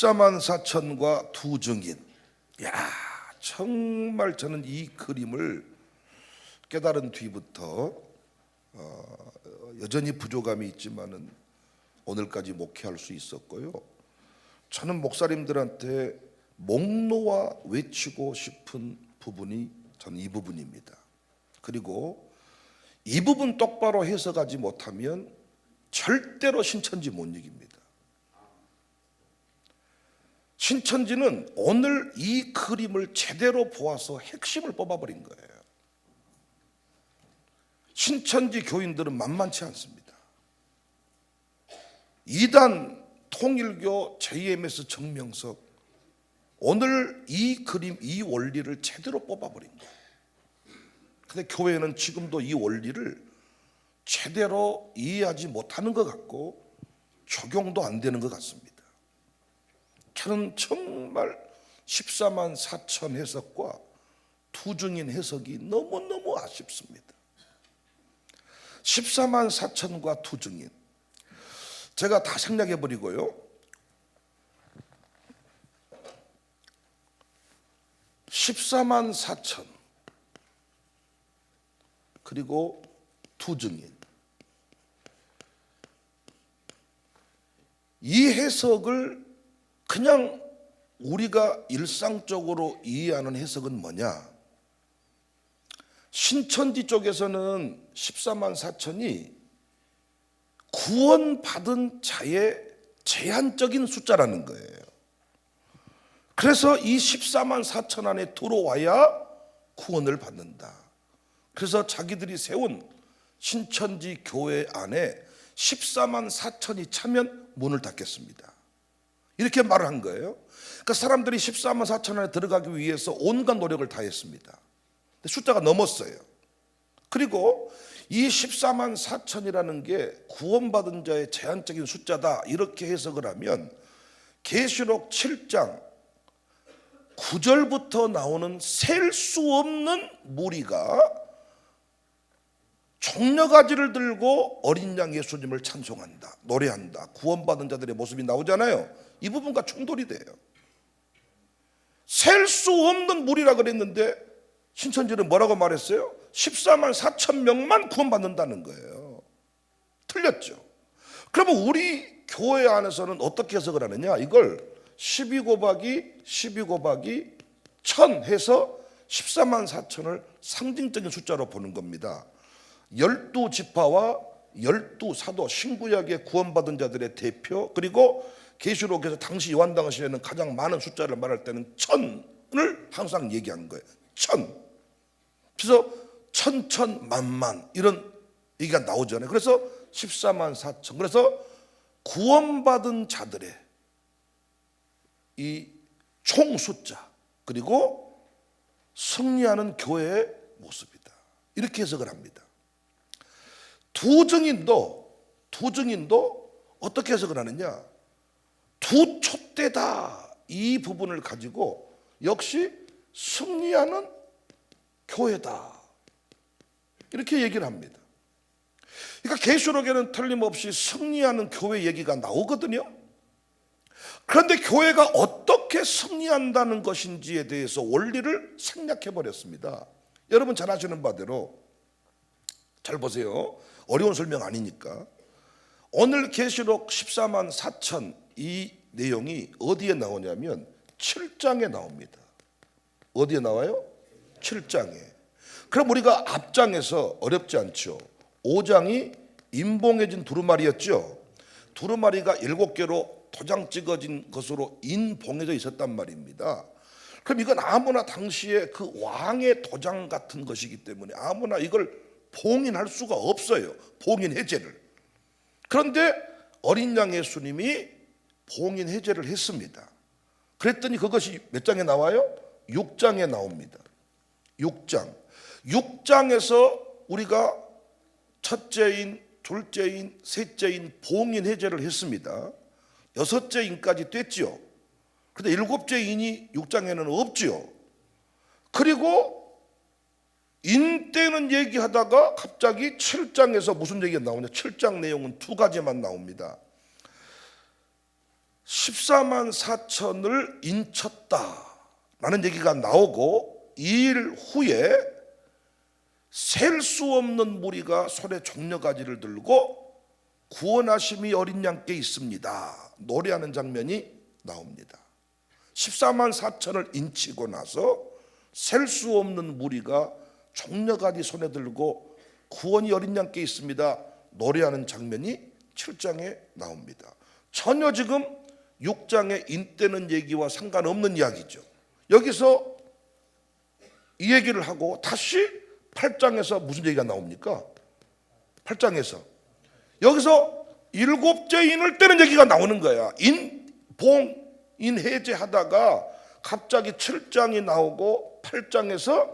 14만 4천과 두 증인. 야, 정말 저는 이 그림을 깨달은 뒤부터 여전히 부족함이 있지만은 오늘까지 목회할 수 있었고요. 저는 목사님들한테 목 놓아 외치고 싶은 부분이 저는 이 부분입니다. 그리고 이 부분 똑바로 해석하지 못하면 절대로 신천지 못 이깁니다. 신천지는 오늘 이 그림을 제대로 보아서 핵심을 뽑아버린 거예요. 신천지 교인들은 만만치 않습니다. 이단, 통일교, JMS, 정명석, 오늘 이 그림, 이 원리를 제대로 뽑아버린 거예요. 근데 교회는 지금도 이 원리를 제대로 이해하지 못하는 것 같고 적용도 안 되는 것 같습니다. 저는 정말 14만 4천 해석과 투증인 해석이 너무너무 아쉽습니다. 14만 4천과 투증인, 제가 다 생략해버리고요. 14만 4천 그리고 투증인, 이 해석을 그냥 우리가 일상적으로 이해하는 해석은 뭐냐? 신천지 쪽에서는 14만 4천이 구원받은 자의 제한적인 숫자라는 거예요. 그래서 이 14만 4천 안에 들어와야 구원을 받는다. 그래서 자기들이 세운 신천지 교회 안에 14만 4천이 차면 문을 닫겠습니다. 이렇게 말을 한 거예요. 그러니까 사람들이 14만 4천 안에 들어가기 위해서 온갖 노력을 다했습니다. 근데 숫자가 넘었어요. 그리고 이 14만 4천이라는 게 구원받은 자의 제한적인 숫자다, 이렇게 해석을 하면 계시록 7장 9절부터 나오는 셀 수 없는 무리가 종려가지를 들고 어린 양 예수님을 찬송한다, 노래한다, 구원받은 자들의 모습이 나오잖아요. 이 부분과 충돌이 돼요. 셀 수 없는 무리라 그랬는데 신천지는 뭐라고 말했어요? 14만 4천 명만 구원받는다는 거예요. 틀렸죠. 그러면 우리 교회 안에서는 어떻게 해석을 하느냐? 이걸 12 곱하기 1000 해서 14만 4천을 상징적인 숫자로 보는 겁니다. 12지파와 12사도, 신구약의 구원받은 자들의 대표, 그리고 계시록에서 당시 요한당시에는 가장 많은 숫자를 말할 때는 1000을 항상 얘기한 거예요. 1000. 그래서 1000, 만만 이런 얘기가 나오잖아요. 그래서 14만 4천. 그래서 구원받은 자들의 이 총 숫자, 그리고 승리하는 교회의 모습이다, 이렇게 해석을 합니다. 두 증인도 어떻게 해석을 하느냐? 두 촛대다, 이 부분을 가지고 역시 승리하는 교회다, 이렇게 얘기를 합니다. 그러니까 계시록에는 틀림없이 승리하는 교회 얘기가 나오거든요. 그런데 교회가 어떻게 승리한다는 것인지에 대해서 원리를 생략해 버렸습니다. 여러분 잘 아시는 바대로, 잘 보세요. 어려운 설명 아니니까. 오늘 계시록 14만 4천 이 내용이 어디에 나오냐면 7장에 나옵니다. 어디에 나와요? 7장에. 그럼 우리가 앞장에서 어렵지 않죠. 5장이 인봉해진 두루마리였죠. 두루마리가 7개로 도장 찍어진 것으로 인봉해져 있었단 말입니다. 그럼 이건 아무나 당시에 그 왕의 도장 같은 것이기 때문에 아무나 이걸 봉인할 수가 없어요. 봉인 해제를. 그런데 어린 양 예수님이 봉인 해제를 했습니다. 그랬더니 그것이 몇 장에 나와요? 6장에 나옵니다. 6장에서 우리가 첫째인, 둘째인, 셋째인 봉인 해제를 했습니다. 6째 인까지 됐죠. 그런데 7째 인이 6장에는 없죠. 그리고 인 때는 얘기하다가 갑자기 7장에서 무슨 얘기가 나오냐? 7장 내용은 두 가지만 나옵니다. 14만 4천을 인쳤다라는 얘기가 나오고 2일 후에 셀 수 없는 무리가 손에 종려가지를 들고 구원하심이 어린 양께 있습니다 노래하는 장면이 나옵니다. 14만 4천을 인치고 나서 셀 수 없는 무리가 종려가지 손에 들고 구원이 어린 양께 있습니다 노래하는 장면이 7장에 나옵니다. 전혀 지금 6장에 인떼는 얘기와 상관없는 이야기죠. 여기서 이 얘기를 하고 다시 8장에서 무슨 얘기가 나옵니까? 8장에서 여기서 7째 인을 떼는 얘기가 나오는 거야. 인 해제하다가 갑자기 7장이 나오고 8장에서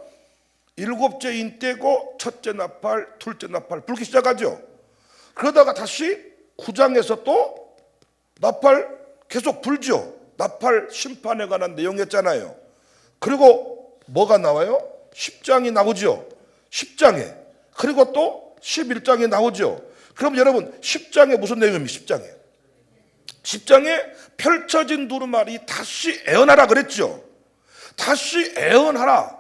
7째 인 떼고 첫째 나팔, 둘째 나팔 불기 시작하죠. 그러다가 다시 9장에서 또 나팔 계속 불죠. 나팔 심판에 관한 내용이었잖아요. 그리고 뭐가 나와요? 10장이 나오죠. 10장에. 그리고 또 11장에 나오죠. 그럼 여러분 10장에 무슨 내용입니까? 10장에 펼쳐진 두루마리 다시 애언하라 그랬죠. 다시 애언하라.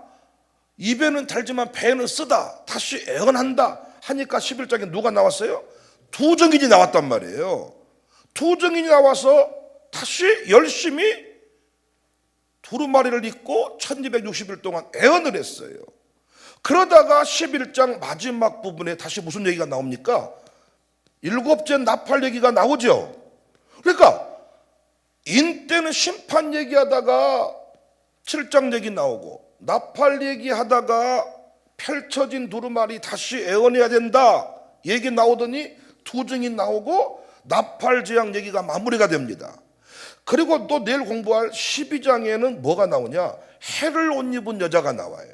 입에는 달지만 배에는 쓰다. 다시 애언한다 하니까 11장에 누가 나왔어요? 두 증인이 나왔단 말이에요. 두 증인이 나와서 다시 열심히 두루마리를 입고 1260일 동안 애언을 했어요. 그러다가 11장 마지막 부분에 다시 무슨 얘기가 나옵니까? 7째 나팔 얘기가 나오죠. 그러니까 인때는 심판 얘기하다가 7장 얘기 나오고 나팔 얘기하다가 펼쳐진 두루마리 다시 애언해야 된다 얘기 나오더니 두 증인 나오고 나팔 재앙 얘기가 마무리가 됩니다. 그리고 또 내일 공부할 12장에는 뭐가 나오냐? 해를 옷 입은 여자가 나와요.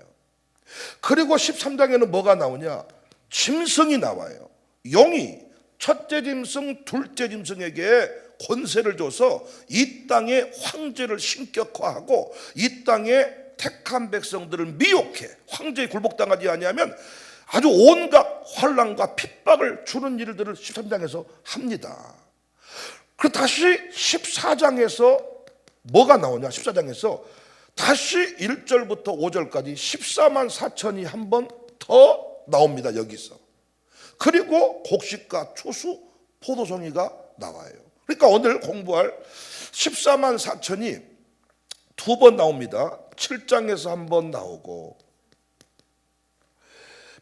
그리고 13장에는 뭐가 나오냐? 짐승이 나와요. 용이 첫째 짐승, 둘째 짐승에게 권세를 줘서 이 땅의 황제를 신격화하고 이 땅의 택한 백성들을 미혹해 황제에 굴복당하지 아니하면 아주 온갖 환난과 핍박을 주는 일들을 13장에서 합니다. 그리고 다시 14장에서 뭐가 나오냐? 14장에서 다시 1절부터 5절까지 14만 4천이 한 번 더 나옵니다. 여기서. 그리고 곡식과 추수, 포도송이가 나와요. 그러니까 오늘 공부할 14만 4천이 두 번 나옵니다. 7장에서 한 번 나오고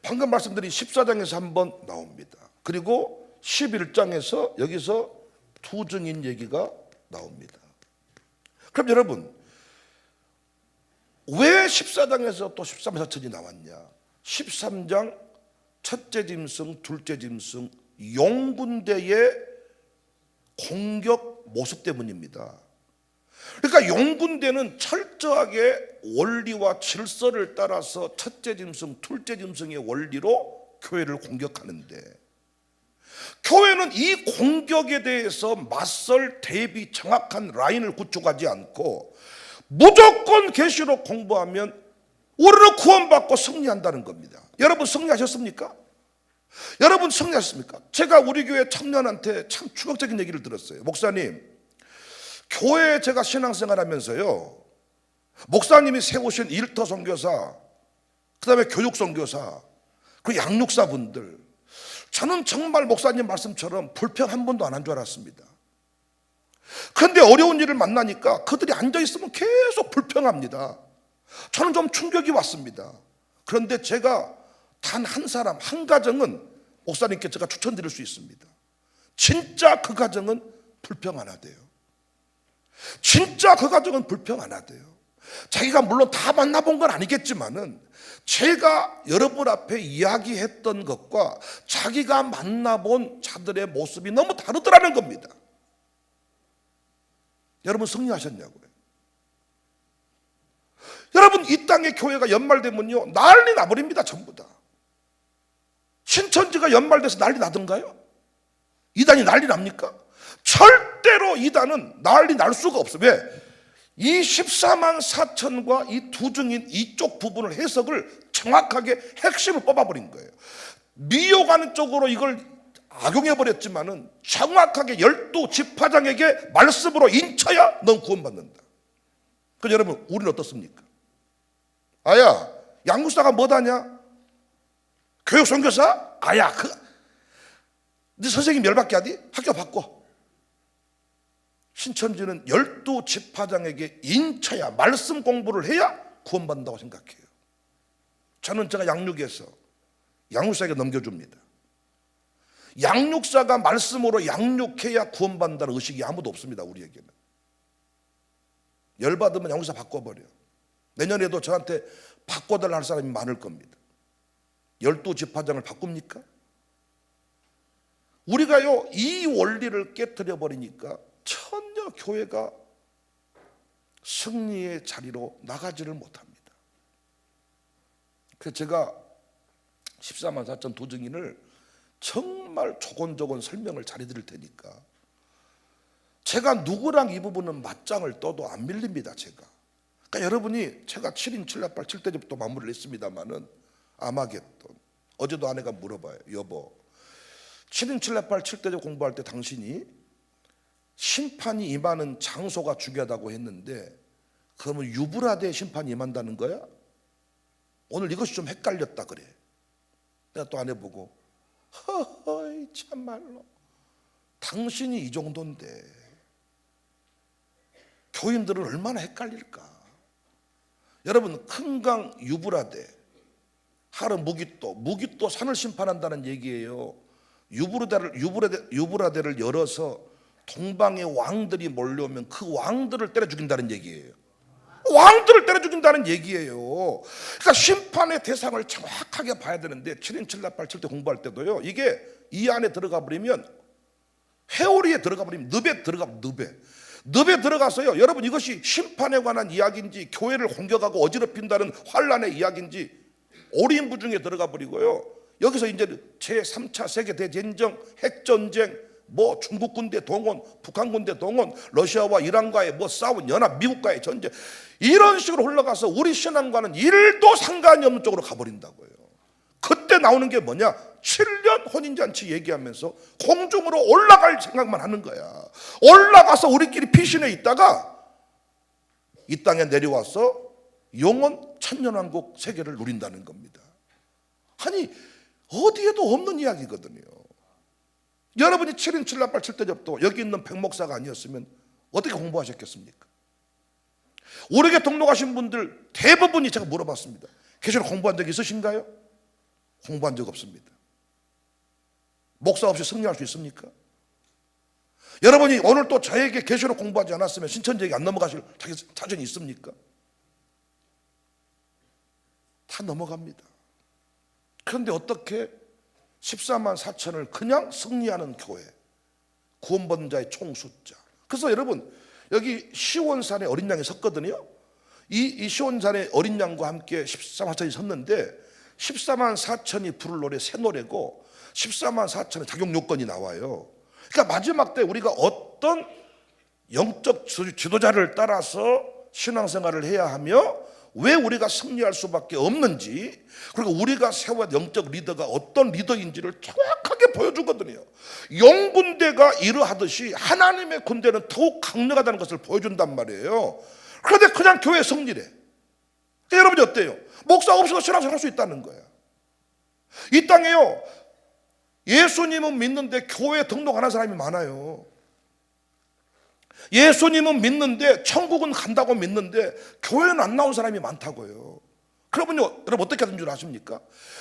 방금 말씀드린 14장에서 한 번 나옵니다. 그리고 11장에서 여기서 두 증인 얘기가 나옵니다. 그럼 여러분 왜 14장에서 또 13만 4천이 나왔냐? 13장 첫째 짐승, 둘째 짐승 용군대의 공격 모습 때문입니다. 그러니까 용군대는 철저하게 원리와 질서를 따라서 첫째 짐승, 둘째 짐승의 원리로 교회를 공격하는데 교회는 이 공격에 대해서 맞설 대비 정확한 라인을 구축하지 않고 무조건 계시록 공부하면 우리는 구원받고 승리한다는 겁니다. 여러분 승리하셨습니까? 여러분 승리하셨습니까? 제가 우리 교회 청년한테 참 충격적인 얘기를 들었어요. 목사님, 교회에 제가 신앙생활 하면서요 목사님이 세우신 일터 선교사, 그 다음에 교육 선교사, 그 양육사 분들, 저는 정말 목사님 말씀처럼 불평 한 번도 안 한 줄 알았습니다. 그런데 어려운 일을 만나니까 그들이 앉아있으면 계속 불평합니다. 저는 좀 충격이 왔습니다. 그런데 제가 단 한 사람, 한 가정은 목사님께 제가 추천드릴 수 있습니다. 진짜 그 가정은 불평 안 하대요. 진짜 그 가정은 불평 안 하대요. 자기가 물론 다 만나본 건 아니겠지만은 제가 여러분 앞에 이야기했던 것과 자기가 만나본 자들의 모습이 너무 다르더라는 겁니다. 여러분 승리하셨냐고요? 여러분 이 땅의 교회가 연말되면요 난리 나버립니다. 전부 다. 신천지가 연말돼서 난리 나던가요? 이단이 난리 납니까? 절대로 이단은 난리 날 수가 없어요. 왜? 이 14만 4천과 이 두 증인 이쪽 부분을 해석을 정확하게 핵심을 뽑아버린 거예요. 미혹하는 쪽으로 이걸 악용해버렸지만은 정확하게 12지파장에게 말씀으로 인쳐야 넌 구원받는다. 그럼 여러분, 우리는 어떻습니까? 아야, 양육사가 뭐다냐? 교육 선교사? 아야, 네 선생님 열받게 하디? 학교 바꿔. 신천지는 12지파장에게 인쳐야, 말씀 공부를 해야 구원받는다고 생각해요. 저는 제가 양육에서 양육사에게 넘겨줍니다. 양육사가 말씀으로 양육해야 구원받는다는 의식이 아무도 없습니다. 우리에게는. 열받으면 양육사 바꿔버려. 내년에도 저한테 바꿔달라 할 사람이 많을 겁니다. 12지파장을 바꿉니까? 우리가요, 이 원리를 깨뜨려 버리니까 전혀 교회가 승리의 자리로 나가지를 못합니다. 그래서 제가 14만 4천 도증인을 정말 조곤조곤 설명을 잘해드릴 테니까, 제가 누구랑 이 부분은 맞짱을 떠도 안 밀립니다. 제가. 그러니까 여러분이, 제가 7인 7납발 7대접도 마무리를 했습니다마는 아마겟돈, 어제도 아내가 물어봐요. 여보, 7인 7납발 7대접 공부할 때 당신이 심판이 임하는 장소가 중요하다고 했는데, 그러면 유브라데 심판이 임한다는 거야? 오늘 이것이 좀 헷갈렸다 그래. 내가 또 아내 보고, 허허이 참말로 당신이 이 정도인데 교인들은 얼마나 헷갈릴까. 여러분, 큰강 유브라데, 하르 무기또 산을 심판한다는 얘기예요. 유브라데를 열어서 동방의 왕들이 몰려오면 그 왕들을 때려 죽인다는 얘기예요. 왕들을 때려 죽인다는 얘기예요. 그러니까 심판의 대상을 정확하게 봐야 되는데, 7인 7납발 7대 공부할 때도요, 이게 이 안에 들어가 버리면, 회오리에 들어가 버리면 늪에 들어가서요, 여러분, 이것이 심판에 관한 이야기인지 교회를 공격하고 어지럽힌다는 환란의 이야기인지 오리인부중에 들어가 버리고요, 여기서 이제 제3차 세계대전쟁, 핵전쟁, 뭐 중국 군대 동원, 북한 군대 동원, 러시아와 이란과의 뭐 싸운 연합, 미국과의 전쟁, 이런 식으로 흘러가서 우리 신앙과는 1도 상관이 없는 쪽으로 가버린다고요. 그때 나오는 게 뭐냐? 7년 혼인잔치 얘기하면서 공중으로 올라갈 생각만 하는 거야. 올라가서 우리끼리 피신해 있다가 이 땅에 내려와서 영원 천년왕국 세계를 누린다는 겁니다. 아니, 어디에도 없는 이야기거든요. 여러분이 7인 7납발 7대접도 여기 있는 백목사가 아니었으면 어떻게 공부하셨겠습니까? 우리에게 등록하신 분들 대부분이, 제가 물어봤습니다. 계시록 공부한 적 있으신가요? 공부한 적 없습니다. 목사 없이 승리할 수 있습니까? 여러분이 오늘 또 저에게 계시록 공부하지 않았으면 신천지에게 안 넘어가실 자신이 있습니까? 다 넘어갑니다. 그런데 어떻게 14만 4천을 그냥 승리하는 교회, 구원받는 자의 총 숫자. 그래서 여러분, 여기 시온산에 어린 양이 섰거든요. 이 시온산에 어린 양과 함께 14만 4천이 섰는데, 14만 4천이 부를 노래 새 노래고 14만 4천의 자격 요건이 나와요. 그러니까 마지막 때 우리가 어떤 영적 지도자를 따라서 신앙생활을 해야 하며 왜 우리가 승리할 수밖에 없는지, 그리고 우리가 세워야 영적 리더가 어떤 리더인지를 정확하게 보여주거든요. 용군대가 이러하듯이 하나님의 군대는 더욱 강력하다는 것을 보여준단 말이에요. 그런데 그냥 교회 승리래. 여러분이 어때요? 목사 없어도 신앙생활 할 수 있다는 거예요. 이 땅에요, 예수님은 믿는데 교회에 등록 안 한 사람이 많아요. 예수님은 믿는데, 천국은 간다고 믿는데 교회는 안 나온 사람이 많다고요. 그러면요, 여러분 어떻게 하는 줄 아십니까?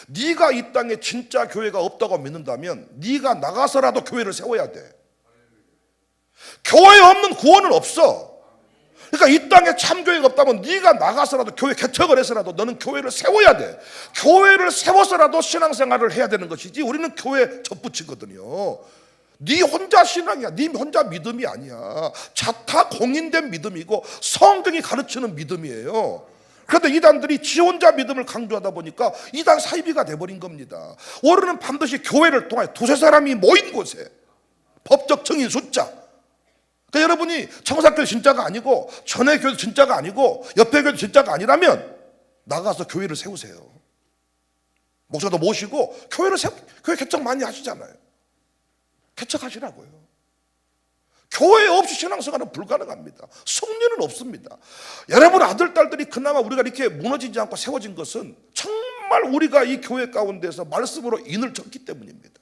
네가 이 땅에 진짜 교회가 없다고 믿는다면 네가 나가서라도 교회를 세워야 돼. 교회 없는 구원은 없어. 그러니까 이 땅에 참교회가 없다면 네가 나가서라도 교회 개척을 해서라도 너는 교회를 세워야 돼. 교회를 세워서라도 신앙생활을 해야 되는 것이지, 우리는 교회에 접붙이거든요. 네 혼자 신앙이야. 네 혼자 믿음이 아니야. 자타 공인된 믿음이고 성경이 가르치는 믿음이에요. 그런데 이단들이 지 혼자 믿음을 강조하다 보니까 이단 사이비가 돼버린 겁니다. 우리는 반드시 교회를 통해 두세 사람이 모인 곳에 법적 증인 숫자, 그러니까 여러분이 청사교회 진짜가 아니고 전에 교회도 진짜가 아니고 옆에 교회도 진짜가 아니라면 나가서 교회를 세우세요. 목사도 모시고 교회 개척 많이 하시잖아요. 개척하시라고요. 교회 없이 신앙생활은 불가능합니다. 승리는 없습니다. 여러분 아들, 딸들이 그나마 우리가 이렇게 무너지지 않고 세워진 것은 정말 우리가 이 교회 가운데서 말씀으로 인을 쳤기 때문입니다.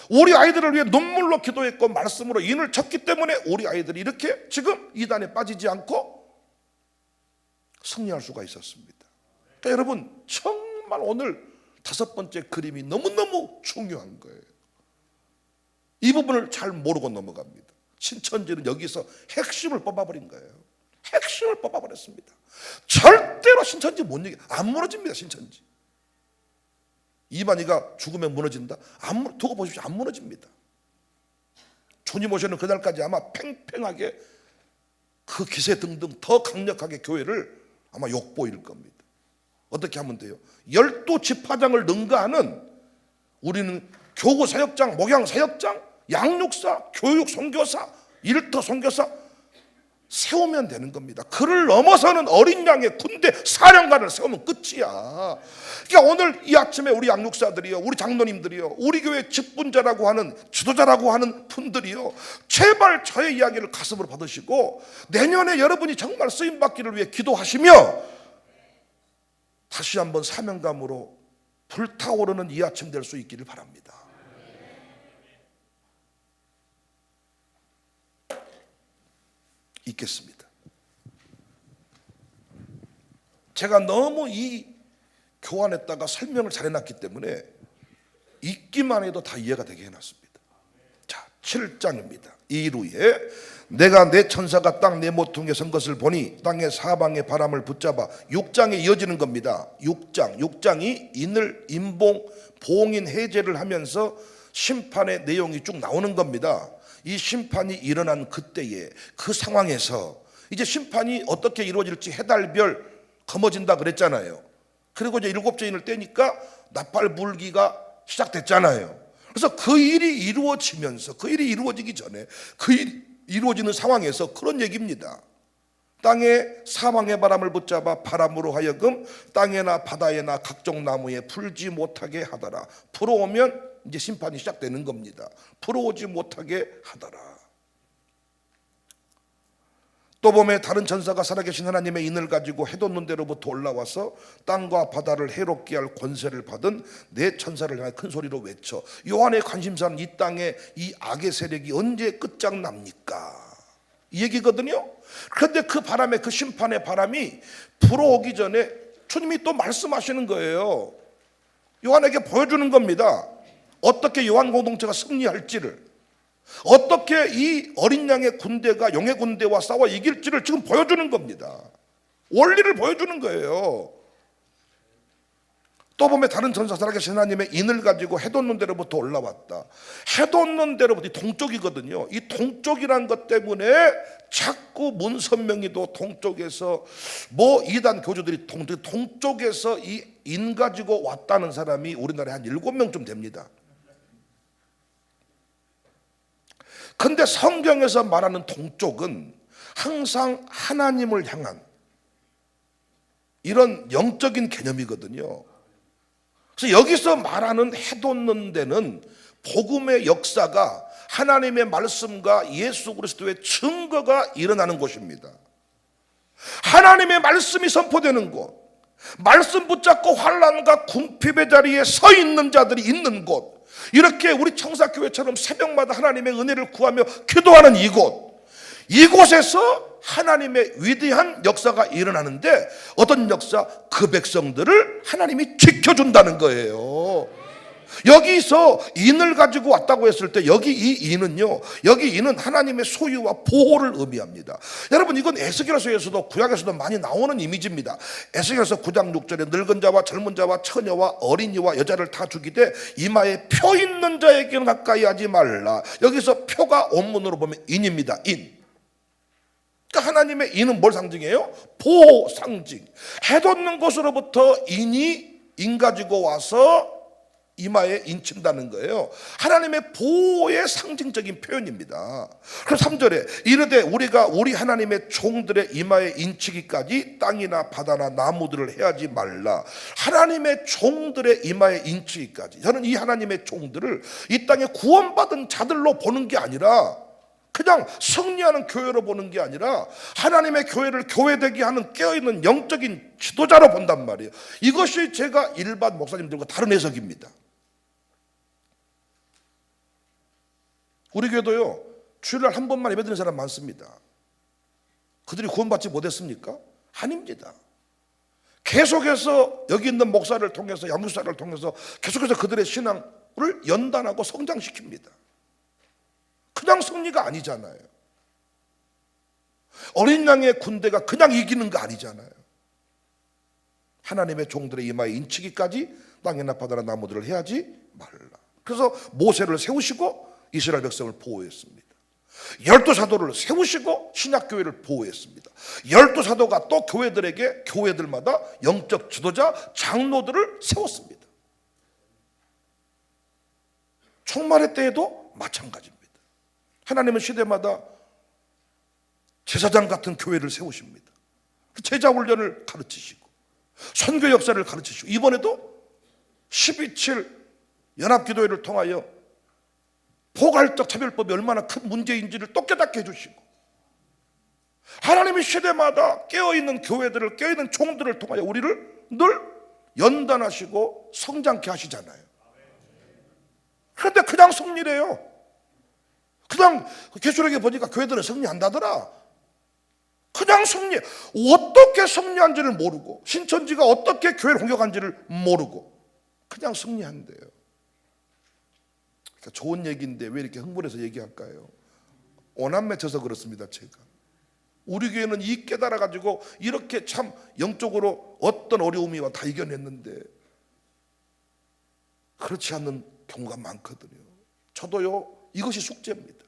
우리 아이들을 위해 눈물로 기도했고 말씀으로 인을 쳤기 때문에 우리 아이들이 이렇게 지금 이단에 빠지지 않고 승리할 수가 있었습니다. 그러니까 여러분 정말 오늘 5번째 그림이 너무너무 중요한 거예요. 이 부분을 잘 모르고 넘어갑니다. 신천지는 여기서 핵심을 뽑아버린 거예요. 핵심을 뽑아버렸습니다. 절대로 신천지 못 얘기, 안 무너집니다. 신천지. 이만희가 죽으면 무너진다? 두고 보십시오. 안 무너집니다. 주님 오시는 그날까지 아마 팽팽하게 그 기세 등등 더 강력하게 교회를 아마 욕보일 겁니다. 어떻게 하면 돼요? 12지파장을 능가하는 우리는 교구 사역장, 목양 사역장, 양육사, 교육 선교사, 일터 선교사 세우면 되는 겁니다. 그를 넘어서는 어린 양의 군대 사령관을 세우면 끝이야. 그러니까 오늘 이 아침에 우리 양육사들이요, 우리 장로님들이요, 우리 교회 직분자라고 하는 지도자라고 하는 분들이요, 제발 저의 이야기를 가슴으로 받으시고 내년에 여러분이 정말 쓰임받기를 위해 기도하시며 다시 한번 사명감으로 불타오르는 이 아침 될 수 있기를 바랍니다. 있겠습니다. 제가 너무 이 교환했다가 설명을 잘 해놨기 때문에 읽기만 해도 다 이해가 되게 해놨습니다. 자, 7장입니다. 이루에 내가 내 천사가 땅 내 모퉁이에 선 것을 보니 땅의 사방의 바람을 붙잡아 6장에 이어지는 겁니다. 6장이 인을 임봉 봉인 해제를 하면서 심판의 내용이 쭉 나오는 겁니다. 이 심판이 일어난 그때에 그 상황에서 이제 심판이 어떻게 이루어질지 해달별 검어진다 그랬잖아요. 그리고 이제 7째 인을 떼니까 나팔 불기가 시작됐잖아요. 그래서 그 일이 이루어지면서 그 일이 이루어지기 전에 그 일이 이루어지는 상황에서 그런 얘기입니다. 땅에 사망의 바람을 붙잡아 바람으로 하여금 땅에나 바다에나 각종 나무에 풀지 못하게 하더라. 불어오면 이제 심판이 시작되는 겁니다. 불어오지 못하게 하더라. 또 보면 다른 천사가 살아계신 하나님의 인을 가지고 해돋는 데로부터 올라와서 땅과 바다를 해롭게 할 권세를 받은 네 천사를 향해 큰 소리로 외쳐. 요한의 관심사는 이 땅에 이 악의 세력이 언제 끝장납니까? 이 얘기거든요. 그런데 그 바람에, 그 심판의 바람이 불어오기 전에 주님이 또 말씀하시는 거예요. 요한에게 보여주는 겁니다. 어떻게 요한 공동체가 승리할지를, 어떻게 이 어린 양의 군대가 용의 군대와 싸워 이길지를 지금 보여주는 겁니다. 원리를 보여주는 거예요. 또 보면 다른 천사 살아계신 하나님의 인을 가지고 해돋는 데로부터 올라왔다. 해돋는 데로부터 동쪽이거든요. 이 동쪽이란 것 때문에 자꾸 문선명이도 동쪽에서 뭐 이단 교주들이 동쪽에서 이 인 가지고 왔다는 사람이 우리나라에 한 7명쯤 됩니다. 근데 성경에서 말하는 동쪽은 항상 하나님을 향한 이런 영적인 개념이거든요. 그래서 여기서 말하는 해돋는 데는 복음의 역사가 하나님의 말씀과 예수 그리스도의 증거가 일어나는 곳입니다. 하나님의 말씀이 선포되는 곳, 말씀 붙잡고 환난과 궁핍의 자리에 서 있는 자들이 있는 곳, 이렇게 우리 청사교회처럼 새벽마다 하나님의 은혜를 구하며 기도하는 이곳에서 하나님의 위대한 역사가 일어나는데, 어떤 역사? 그 백성들을 하나님이 지켜준다는 거예요. 여기서 인을 가지고 왔다고 했을 때 여기 이 인은요, 여기 인은 하나님의 소유와 보호를 의미합니다. 여러분, 이건 에스겔서에서도 구약에서도 많이 나오는 이미지입니다. 에스겔서 9장 6절에 늙은 자와 젊은 자와 처녀와 어린이와 여자를 다 죽이되 이마에 표 있는 자에게는 가까이 하지 말라. 여기서 표가 원문으로 보면 인입니다. 인. 그러니까 하나님의 인은 뭘 상징해요? 보호 상징. 해돋는 곳으로부터 인이 인 가지고 와서 이마에 인친다는 거예요. 하나님의 보호의 상징적인 표현입니다. 그럼 3절에 이르되 우리가 우리 하나님의 종들의 이마에 인치기까지 땅이나 바다나 나무들을 해하지 말라. 하나님의 종들의 이마에 인치기까지. 저는 이 하나님의 종들을 이 땅에 구원받은 자들로 보는 게 아니라, 그냥 승리하는 교회로 보는 게 아니라 하나님의 교회를 교회되게 하는 깨어있는 영적인 지도자로 본단 말이에요. 이것이 제가 일반 목사님들과 다른 해석입니다. 우리 교회도요, 주일날 한 번만 예배드리는 사람 많습니다. 그들이 구원받지 못했습니까? 아닙니다. 계속해서 여기 있는 목사를 통해서, 양육사를 통해서 계속해서 그들의 신앙을 연단하고 성장시킵니다. 그냥 승리가 아니잖아요. 어린 양의 군대가 그냥 이기는 거 아니잖아요. 하나님의 종들의 이마에 인치기까지 땅이나 바다나 나무들을 해하지 말라. 그래서 모세를 세우시고 이스라엘 백성을 보호했습니다. 12사도를 세우시고 신약교회를 보호했습니다. 12사도가 또 교회들에게 교회들마다 영적 지도자, 장로들을 세웠습니다. 총말의 때에도 마찬가지입니다. 하나님은 시대마다 제사장 같은 교회를 세우십니다. 제자 훈련을 가르치시고 선교 역사를 가르치시고, 이번에도 12.7 연합기도회를 통하여 포괄적 차별법이 얼마나 큰 문제인지를 또 깨닫게 해주시고, 하나님이 시대마다 깨어있는 교회들을, 깨어있는 종들을 통하여 우리를 늘 연단하시고 성장케 하시잖아요. 그런데 그냥 승리래요. 그냥 계시록에 보니까 교회들은 승리한다더라. 그냥 승리. 어떻게 승리한지를 모르고, 신천지가 어떻게 교회를 공격한지를 모르고 그냥 승리한대요. 그러니까 좋은 얘기인데 왜 이렇게 흥분해서 얘기할까요? 오남 맺혀서 그렇습니다. 제가 우리 교회는 이 깨달아가지고 이렇게 참 영적으로 어떤 어려움이 와 다 이겨냈는데 그렇지 않는 경우가 많거든요. 저도요, 이것이 숙제입니다.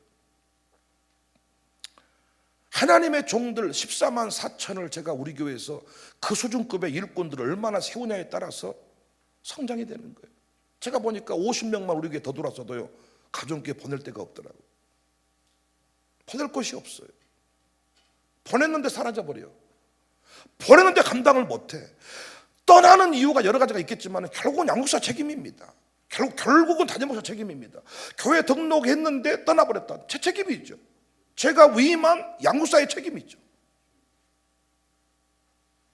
하나님의 종들 14만 4천을 제가 우리 교회에서 그 수준급의 일꾼들을 얼마나 세우냐에 따라서 성장이 되는 거예요. 제가 보니까 50명만 우리 교회에 더 들어왔어도요, 가정교회 보낼 데가 없더라고요. 보낼 곳이 없어요. 보냈는데 사라져버려요. 보냈는데 감당을 못해. 떠나는 이유가 여러 가지가 있겠지만 결국은 양육사 책임입니다. 결국은 담임목사 책임입니다. 교회 등록했는데 떠나버렸다. 제 책임이죠. 제가 위임한 양육사의 책임이죠.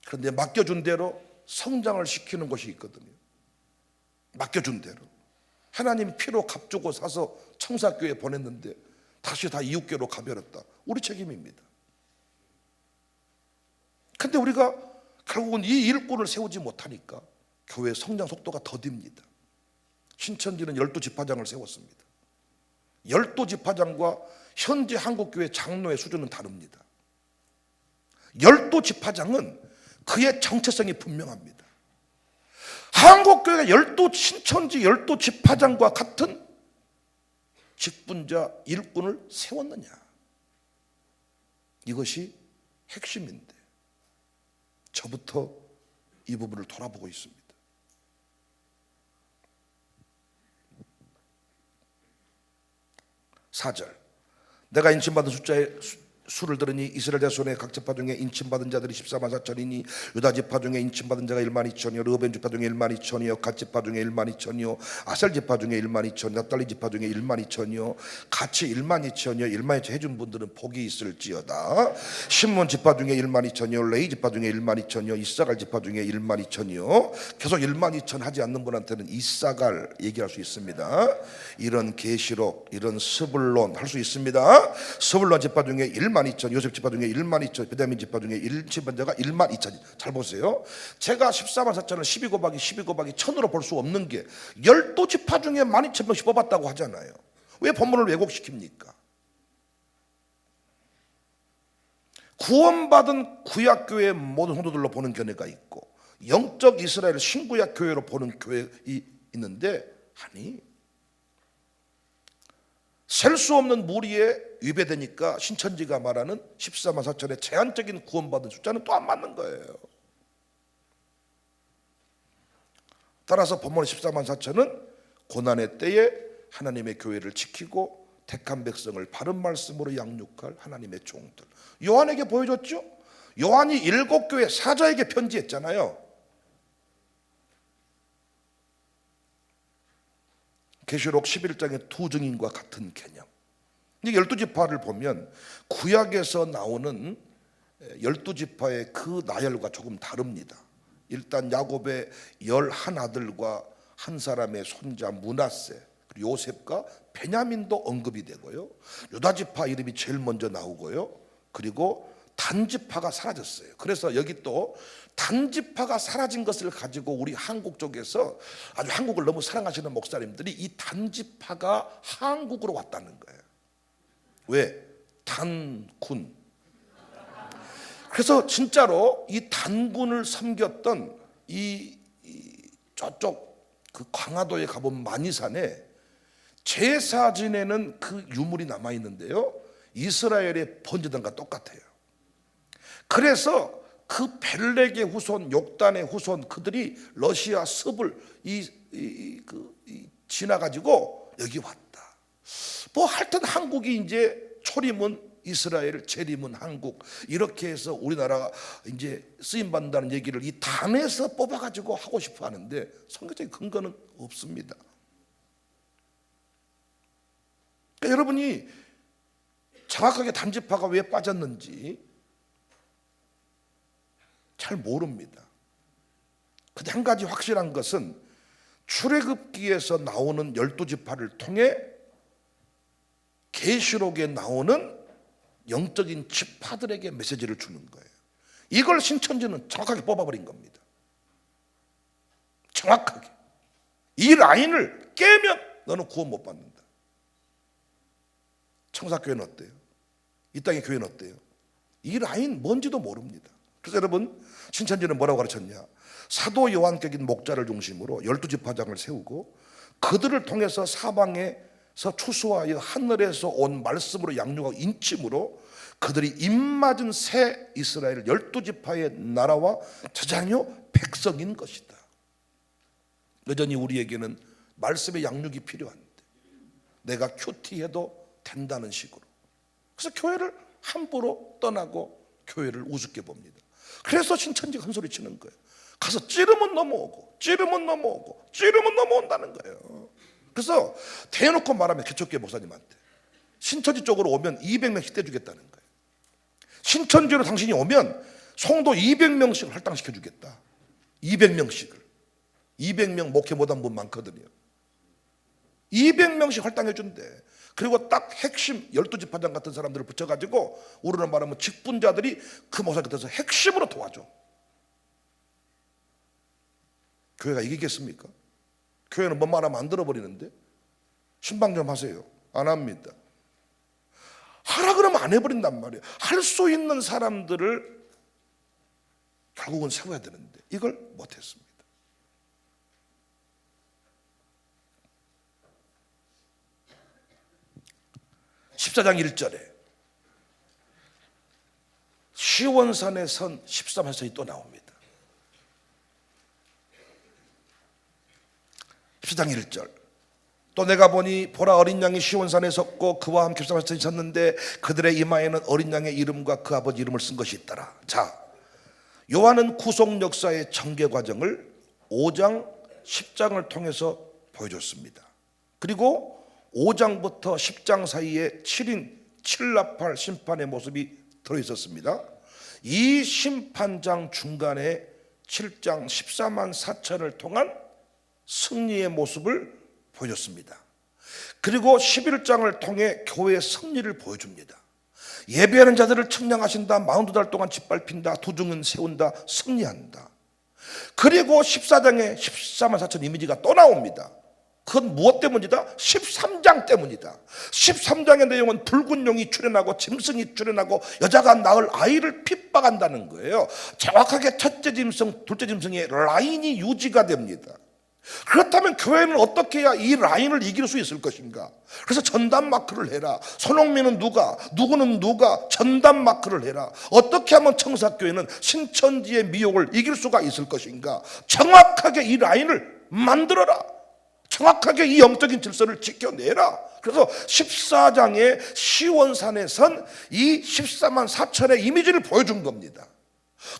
그런데 맡겨준 대로 성장을 시키는 것이 있거든요. 맡겨준 대로. 하나님 피로 값주고 사서 청사교회에 보냈는데 다시 다 이웃교회로 가버렸다. 우리 책임입니다. 근데 우리가 결국은 이 일꾼을 세우지 못하니까 교회 성장 속도가 더딥니다. 신천지는 12지파장을 세웠습니다. 12지파장과 현재 한국교회 장로의 수준은 다릅니다. 12지파장은 그의 정체성이 분명합니다. 한국교회가 신천지 12지파장과 같은 직분자 일꾼을 세웠느냐, 이것이 핵심인데 저부터 이 부분을 돌아보고 있습니다. 4절, 내가 인침받은 숫자의 수를 들으니 이스라엘 자손의 각 지파 중에 인침받은 자들이 14만 4천이니 유다 지파 중에 인침받은 자가 1만 2천이요 르우벤 지파 중에 1만 2천이요 갓 지파 중에 1만 2천이요 아셀 지파 중에 1만 2천, 납달리 지파 중에 1만 2천이요 같이 1만 2천이요 1만 2천 해준 분들은 복이 있을지어다. 신문 지파 중에 1만 2천이요 레위 지파 중에 1만 2천이요 이사갈 지파 중에 1만 2천이요. 계속 1만 2천 하지 않는 분한테는 이사갈 얘기할 수 있습니다. 이런 계시록, 이런 스불론 할 수 있습니다. 스불론 지파 중에 1만 2천, 요셉 지파 중에 1만 2천, 베냐민 지파 중에 1집반자가 1만 2천. 잘 보세요. 제가 14만 4천을 12 곱하기 12 곱하기 1000으로 볼 수 없는 게 12지파 중에 12,000명씩 뽑았다고 하잖아요. 왜 본문을 왜곡시킵니까? 구원받은 구약교회의 모든 성도들로 보는 견해가 있고 영적 이스라엘 신구약 교회로 보는 교회가 있는데, 아니, 셀 수 없는 무리에 위배되니까 신천지가 말하는 14만 4천의 제한적인 구원받은 숫자는 또 안 맞는 거예요. 따라서 본문의 14만 4천은 고난의 때에 하나님의 교회를 지키고 택한 백성을 바른 말씀으로 양육할 하나님의 종들. 요한에게 보여줬죠. 요한이 7교회 사자에게 편지했잖아요. 계시록 11장의 두 증인과 같은 개념. 12지파를 보면 구약에서 나오는 12지파의 그 나열과 조금 다릅니다. 일단 야곱의 11아들과 한 사람의 손자 므낫세, 그리고 요셉과 베냐민도 언급이 되고요. 유다지파 이름이 제일 먼저 나오고요. 그리고 단지파가 사라졌어요. 그래서 여기 또 단지파가 사라진 것을 가지고 우리 한국 쪽에서 아주 한국을 너무 사랑하시는 목사님들이 이 단지파가 한국으로 왔다는 거예요. 왜? 단군. 그래서 진짜로 이 단군을 섬겼던 저쪽 그 광화도에 가보면 만이산에 제사 지내는 그 유물이 남아 있는데요. 이스라엘의 번제단과 똑같아요. 그래서 그 벨렉의 후손, 욕단의 후손 그들이 러시아 습을 지나가지고 여기 왔다. 뭐 하여튼 한국이 이제 초림은 이스라엘, 재림은 한국, 이렇게 해서 우리나라가 이제 쓰임 받는다는 얘기를 이 단에서 뽑아가지고 하고 싶어 하는데 성경적인 근거는 없습니다. 그러니까 여러분이 정확하게 단지파가 왜 빠졌는지 잘 모릅니다. 근데 한 가지 확실한 것은 출애굽기에서 나오는 12지파를 통해 계시록에 나오는 영적인 지파들에게 메시지를 주는 거예요. 이걸 신천지는 정확하게 뽑아버린 겁니다. 정확하게. 이 라인을 깨면 너는 구원 못 받는다. 청사교회는 어때요? 이 땅의 교회는 어때요? 이 라인 뭔지도 모릅니다. 그래서 여러분, 신천지는 뭐라고 가르쳤냐? 사도 요한격인 목자를 중심으로 12지파장을 세우고 그들을 통해서 사방에서 추수하여 하늘에서 온 말씀으로 양육하고 인침으로 그들이 입맞은 새 이스라엘 12지파의 나라와 제자녀 백성인 것이다. 여전히 우리에게는 말씀의 양육이 필요한데 내가 큐티해도 된다는 식으로. 그래서 교회를 함부로 떠나고 교회를 우습게 봅니다. 그래서 신천지가 큰 소리 치는 거예요. 가서 찌르면 넘어오고 찌르면 넘어오고 찌르면 넘어온다는 거예요. 그래서 대놓고 말하면 개척교회 목사님한테 신천지 쪽으로 오면 200명씩 떼주겠다는 거예요. 신천지로 당신이 오면 성도 200명씩을 할당시켜주겠다. 200명씩을. 200명 목회 못한 분 많거든요. 200명씩 할당해준대. 그리고 딱 핵심 12지파장 같은 사람들을 붙여가지고 우리로 말하면 직분자들이 그 목사 곁에서 핵심으로 도와줘. 교회가 이기겠습니까? 교회는 뭔 말하면 안 들어버리는데. 신방 좀 하세요. 안 합니다. 하라 그러면 안 해버린단 말이에요. 할 수 있는 사람들을 결국은 세워야 되는데 이걸 못했습니다. 십사장 1절에 시원산에 선 13회선이 또 나옵니다. 14장 1절 또 내가 보니 보라 어린 양이 시온산에 섰고 그와 함께 13회선이 섰는데 그들의 이마에는 어린 양의 이름과 그 아버지 이름을 쓴 것이 있더라. 자, 요한은 구속 역사의 전개 과정을 5장 10장을 통해서 보여줬습니다. 그리고 5장부터 10장 사이에 7인 7나팔 심판의 모습이 들어있었습니다. 이 심판장 중간에 7장 14만 4천을 통한 승리의 모습을 보여줬습니다. 그리고 11장을 통해 교회의 승리를 보여줍니다. 예배하는 자들을 측량하신다. 42달 동안 짓밟힌다. 두중은 세운다. 승리한다. 그리고 14장에 14만 4천 이미지가 또 나옵니다. 그건 무엇 때문이다? 13장 때문이다. 13장의 내용은 붉은 용이 출현하고 짐승이 출현하고 여자가 낳을 아이를 핍박한다는 거예요. 정확하게 첫째 짐승, 둘째 짐승의 라인이 유지가 됩니다. 그렇다면 교회는 어떻게 해야 이 라인을 이길 수 있을 것인가? 그래서 전담 마크를 해라. 손흥민은 누가, 누구는 누가 전담 마크를 해라. 어떻게 하면 청사교회는 신천지의 미혹을 이길 수가 있을 것인가? 정확하게 이 라인을 만들어라. 정확하게 이 영적인 질서를 지켜내라. 그래서 14장의 시원산에선 이 14만 4천의 이미지를 보여준 겁니다.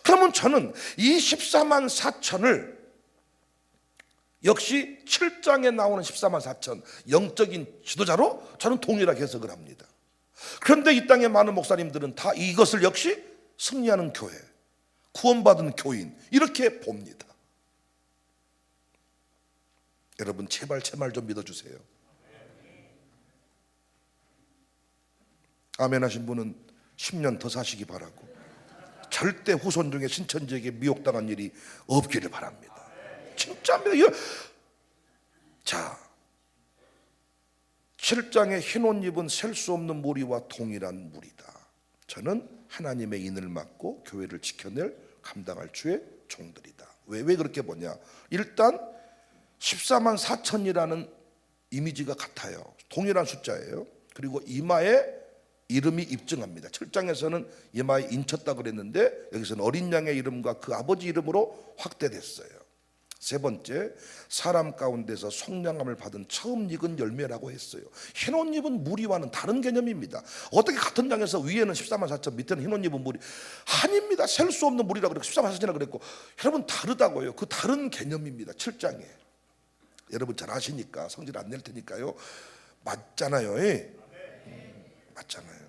그러면 저는 이 14만 4천을 역시 7장에 나오는 14만 4천 영적인 지도자로 저는 동일하게 해석을 합니다. 그런데 이 땅의 많은 목사님들은 다 이것을 역시 승리하는 교회, 구원받은 교인 이렇게 봅니다. 여러분 제발 제 말 좀 믿어주세요. 아멘 하신 분은 10년 더 사시기 바라고, 절대 후손 중에 신천지에게 미혹당한 일이 없기를 바랍니다. 진짜입니다. 자, 7장의 흰 옷 입은 셀 수 없는 무리와 동일한 무리다. 저는 하나님의 인을 맡고 교회를 지켜낼 감당할 주의 종들이다. 왜 그렇게 보냐? 일단 14만 4천이라는 이미지가 같아요. 동일한 숫자예요. 그리고 이마에 이름이 입증합니다. 7장에서는 이마에 인쳤다 그랬는데 여기서는 어린 양의 이름과 그 아버지 이름으로 확대됐어요. 세 번째, 사람 가운데서 속량함을 받은 처음 익은 열매라고 했어요. 흰 옷 입은 무리와는 다른 개념입니다. 어떻게 같은 장에서 위에는 14만 4천, 밑에는 흰 옷 입은 무리? 아닙니다. 셀 수 없는 무리라고 그랬고 14만 4천이라고 그랬고, 여러분 다르다고요. 그 다른 개념입니다. 7장에. 여러분 잘 아시니까 성질 안 낼 테니까요. 맞잖아요. 맞잖아요.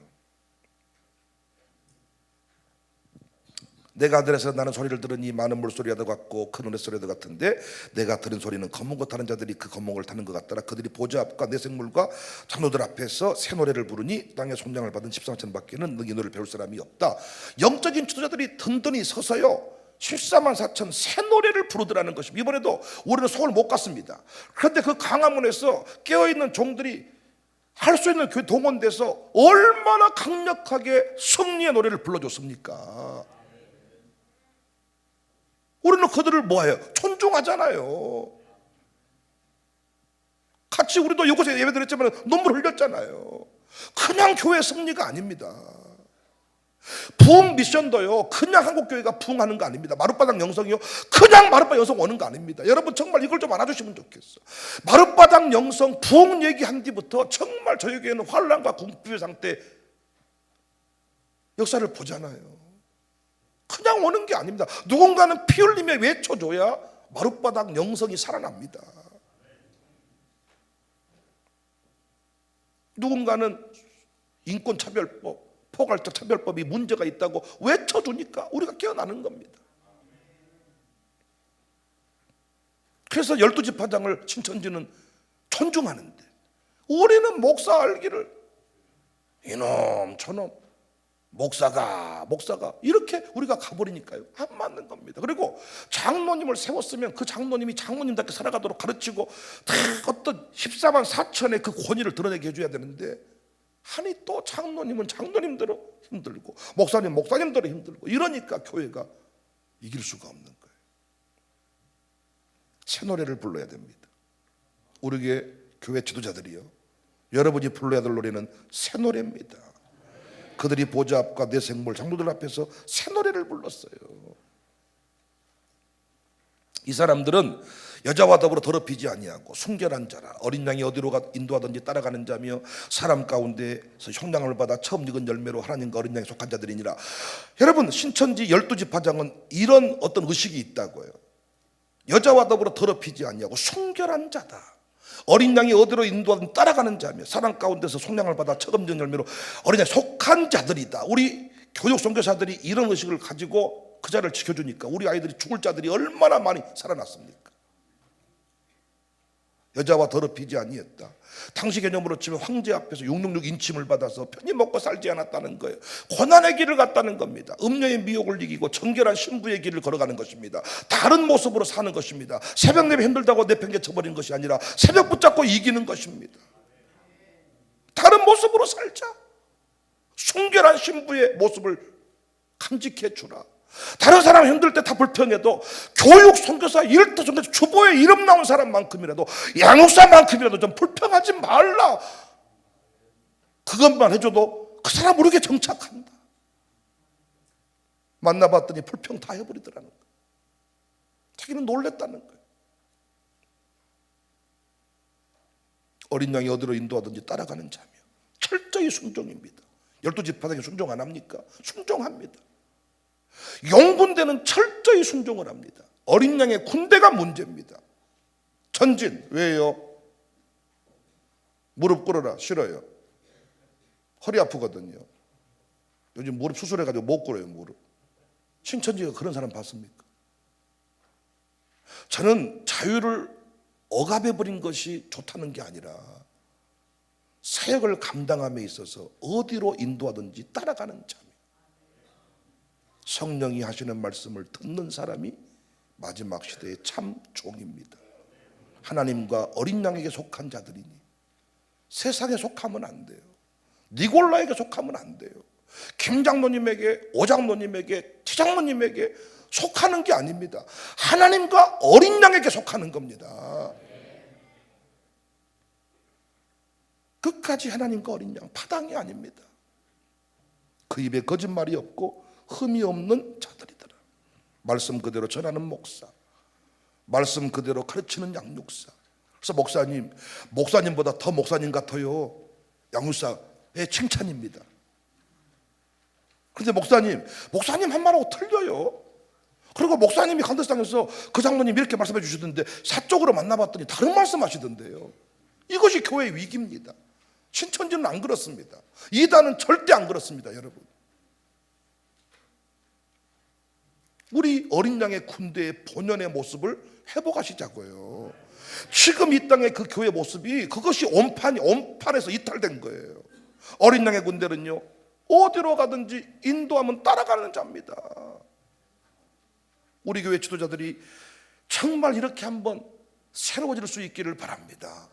내가 하늘에서 나는 소리를 들으니 많은 물소리와도 같고 큰 노랫소리와도 같은데 내가 들은 소리는 검은 것 타는 자들이 그 검은 걸 타는 것 같더라. 그들이 보좌 앞과 내생물과 장로들 앞에서 새 노래를 부르니 땅의 손장을 받은 14만 밖에는 이 노래를 배울 사람이 없다. 영적인 지도자들이 든든히 서서요 14만 4천 새 노래를 부르더라는 것입니다. 이번에도 우리는 서울 못 갔습니다. 그런데 그 강화문에서 깨어있는 종들이 할 수 있는 교회 동원돼서 얼마나 강력하게 승리의 노래를 불러줬습니까? 우리는 그들을 뭐해요? 존중하잖아요. 같이 우리도 이곳에 예배드렸지만 눈물 흘렸잖아요. 그냥 교회 승리가 아닙니다. 부흥 미션도요 그냥 한국교회가 부흥하는 거 아닙니다. 마룻바닥 영성이요 그냥 마룻바닥 영성 오는 거 아닙니다. 여러분 정말 이걸 좀 알아주시면 좋겠어. 마룻바닥 영성 부흥 얘기한 뒤부터 정말 저희 교회는 환란과 궁핍의 상태 역사를 보잖아요. 그냥 오는 게 아닙니다. 누군가는 피 흘리며 외쳐줘야 마룻바닥 영성이 살아납니다. 누군가는 인권차별법, 포괄적 차별법이 문제가 있다고 외쳐주니까 우리가 깨어나는 겁니다. 그래서 12지파장을 신천지는 존중하는데 우리는 목사 알기를 이놈 저놈 목사가 이렇게 우리가 가버리니까요 안 맞는 겁니다. 그리고 장로님을 세웠으면 그 장로님이 장로님답게 살아가도록 가르치고 다 어떤 14만 4천의 그 권위를 드러내게 해줘야 되는데 아니 또 장로님은 장로님대로 힘들고 목사님대로 힘들고 이러니까 교회가 이길 수가 없는 거예요. 새 노래를 불러야 됩니다. 우리 교회 지도자들이요 여러분이 불러야 될 노래는 새 노래입니다. 그들이 보좌 앞과 내생물 장로들 앞에서 새 노래를 불렀어요. 이 사람들은 여자와 더불어 더럽히지 아니하고 순결한 자라 어린 양이 어디로 인도하든지 따라가는 자며 사람 가운데서 형량을 받아 처음 익은 열매로 하나님과 어린 양에 속한 자들이니라. 여러분 신천지 12지파장은 이런 어떤 의식이 있다고요. 여자와 더불어 더럽히지 아니하고 순결한 자다. 어린 양이 어디로 인도하든 따라가는 자며 사람 가운데서 속량을 받아 처음진 열매로 어린 양에 속한 자들이다. 우리 교육 선교사들이 이런 의식을 가지고 그 자를 지켜주니까 우리 아이들이 죽을 자들이 얼마나 많이 살아났습니까? 여자와 더럽히지 아니했다. 당시 개념으로 치면 황제 앞에서 666 인침을 받아서 편히 먹고 살지 않았다는 거예요. 고난의 길을 갔다는 겁니다. 음녀의 미혹을 이기고 정결한 신부의 길을 걸어가는 것입니다. 다른 모습으로 사는 것입니다. 새벽 내에 힘들다고 내팽개쳐버리는 것이 아니라 새벽 붙잡고 이기는 것입니다. 다른 모습으로 살자. 순결한 신부의 모습을 간직해 주라. 다른 사람 힘들 때 다 불평해도 교육 선교사 일터 선교사 주보에 이름 나온 사람만큼이라도 양육사만큼이라도 좀 불평하지 말라. 그것만 해줘도 그 사람 모르게 정착한다. 만나봤더니 불평 다 해버리더라는 거예요. 자기는 놀랬다는 거예요. 어린 양이 어디로 인도하든지 따라가는 자며 철저히 순종입니다. 12지파에게 순종 안 합니까? 순종합니다. 용군대는 철저히 순종을 합니다. 어린 양의 군대가 문제입니다. 전진 왜요? 무릎 꿇어라 싫어요. 허리 아프거든요. 요즘 무릎 수술해가지고 못 꿇어요. 무릎. 신천지가 그런 사람 봤습니까? 저는 자유를 억압해버린 것이 좋다는 게 아니라 사역을 감당함에 있어서 어디로 인도하든지 따라가는 자며 성령이 하시는 말씀을 듣는 사람이 마지막 시대의 참 종입니다. 하나님과 어린 양에게 속한 자들이니 세상에 속하면 안 돼요. 니골라에게 속하면 안 돼요. 김 장로님에게, 오 장로님에게, 티 장로님에게 속하는 게 아닙니다. 하나님과 어린 양에게 속하는 겁니다. 끝까지 하나님과 어린 양 파당이 아닙니다. 그 입에 거짓말이 없고 흠이 없는 자들이더라. 말씀 그대로 전하는 목사, 말씀 그대로 가르치는 양육사. 그래서 목사님보다 더 목사님 같아요. 양육사의 칭찬입니다. 그런데 목사님 한 말하고 틀려요. 그리고 목사님이 간데스당에서 그 장로님 이렇게 말씀해 주시던데 사적으로 만나봤더니 다른 말씀하시던데요. 이것이 교회의 위기입니다. 신천지는 안 그렇습니다. 이단은 절대 안 그렇습니다. 여러분, 우리 어린 양의 군대의 본연의 모습을 회복하시자고요. 지금 이 땅의 그 교회 모습이 그것이 온판에서 이탈된 거예요. 어린 양의 군대는요, 어디로 가든지 인도하면 따라가는 자입니다. 우리 교회 지도자들이 정말 이렇게 한번 새로워질 수 있기를 바랍니다.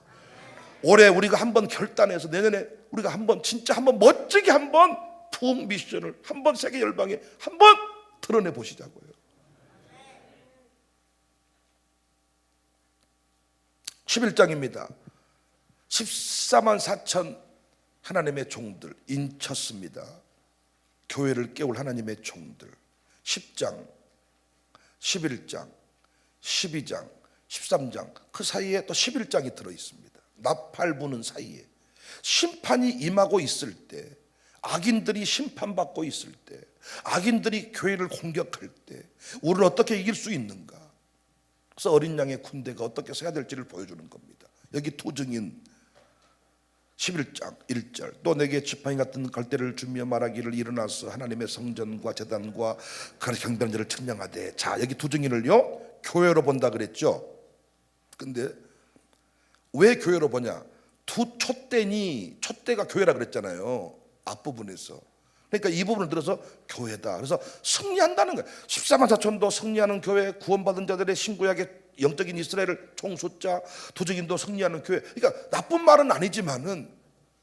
올해 우리가 한번 결단해서 내년에 우리가 진짜 한번 멋지게 한번 부흥 미션을 한번 세계 열방에 한번 드러내 보시자고요. 11장입니다. 14만 4천 하나님의 종들 인쳤습니다. 교회를 깨울 하나님의 종들. 10장, 11장, 12장, 13장 그 사이에 또 11장이 들어있습니다. 나팔 부는 사이에 심판이 임하고 있을 때, 악인들이 심판받고 있을 때, 악인들이 교회를 공격할 때 우리는 어떻게 이길 수 있는가? 그래서 어린 양의 군대가 어떻게 서야 될지를 보여주는 겁니다. 여기 투증인 11장 1절 또 내게 지팡이 같은 갈대를 주며 말하기를 일어나서 하나님의 성전과 제단과 경배하는 자를 측량하되. 자, 여기 투증인을요 교회로 본다 그랬죠. 근데 왜 교회로 보냐? 촛대가 교회라 그랬잖아요. 앞부분에서. 그러니까 이 부분을 들어서 교회다. 그래서 승리한다는 거예요. 14만 4천도 승리하는 교회, 구원받은 자들의 신구약의 영적인 이스라엘을 총숫자, 두증인도 승리하는 교회. 그러니까 나쁜 말은 아니지만은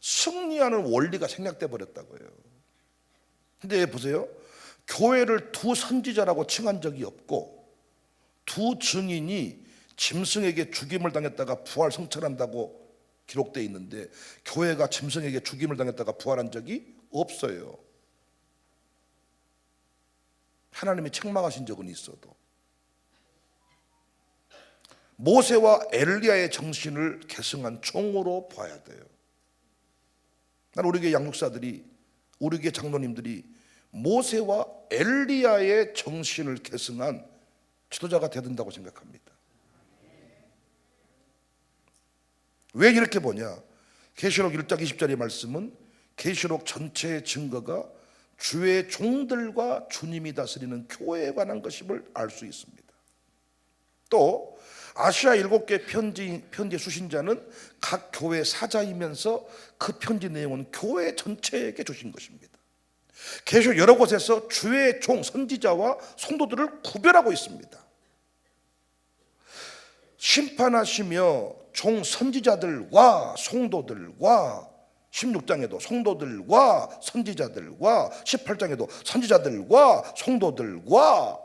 승리하는 원리가 생략돼 버렸다고요. 근데 보세요. 교회를 두 선지자라고 칭한 적이 없고 두 증인이 짐승에게 죽임을 당했다가 부활 성천한다고 기록되어 있는데 교회가 짐승에게 죽임을 당했다가 부활한 적이 없어요. 하나님이 책망하신 적은 있어도. 모세와 엘리야의 정신을 계승한 종으로 봐야 돼요. 난 우리 교회 양육사들이, 우리 교회 장로님들이 모세와 엘리야의 정신을 계승한 지도자가 되야 된다고 생각합니다. 왜 이렇게 보냐? 계시록 1장 20절의 말씀은 계시록 전체의 증거가 주의 종들과 주님이 다스리는 교회에 관한 것임을 알 수 있습니다. 또 아시아 7개 편지 수신자는 각 교회 사자이면서 그 편지 내용은 교회 전체에게 주신 것입니다. 계시록 여러 곳에서 주의 종 선지자와 성도들을 구별하고 있습니다. 심판하시며 종 선지자들과 성도들과 16장에도 성도들과 선지자들과 18장에도 선지자들과 성도들과